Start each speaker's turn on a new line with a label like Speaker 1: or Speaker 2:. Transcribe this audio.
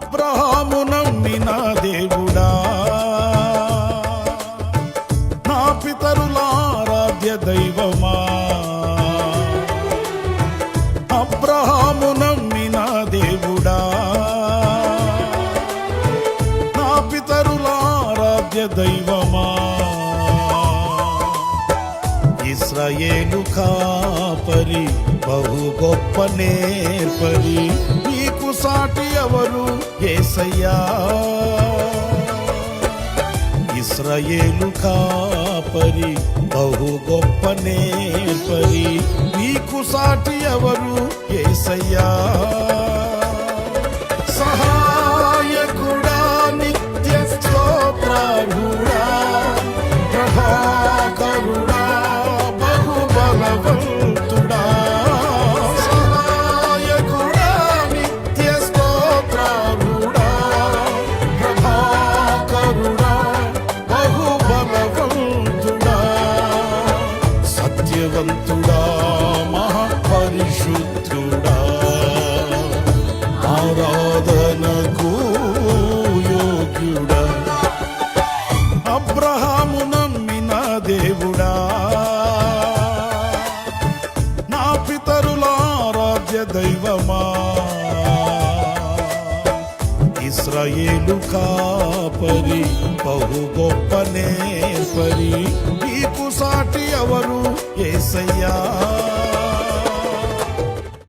Speaker 1: అబ్రహాము నమ్మిన దేవుడా, నా పితరుల ఆరాధ్య దైవమా. అబ్రహాము నమ్మిన దేవుడా, నా పితరుల ఆరాధ్య దైవమా. ఇశ్రాయేలు కాపరి బహు గొప్ప నేర్పరి, నీకు సాటి ఎవరు యేసయ్యా. ఇశ్రాయేలు కాపరి బహు గొప్ప నేర్పరి, నీకు సాటి ఎవరు యేసయ్యా. సహాయకుడా, నిత్య స్తోత్రార్హుడా, ప్రభాకరుడా, బలవంతుడా. సహాయకుడా, నిత్య స్తోత్రార్హుడా, ప్రభాకరుడా, బలవంతుడా. సత్యవంతుడా, మహాపరిశుద్ధుడా, ఆరాధనకు యోగ్యుడా. అబ్రహాము నమ్మిన దేవుడా, నా పితరుల ఆరాధ్య దైవమా. ఇశ్రాయేలు కాపరి బహు గొప్ప నేర్పరి, నీకు సాటి ఎవరు యేసయ్యా.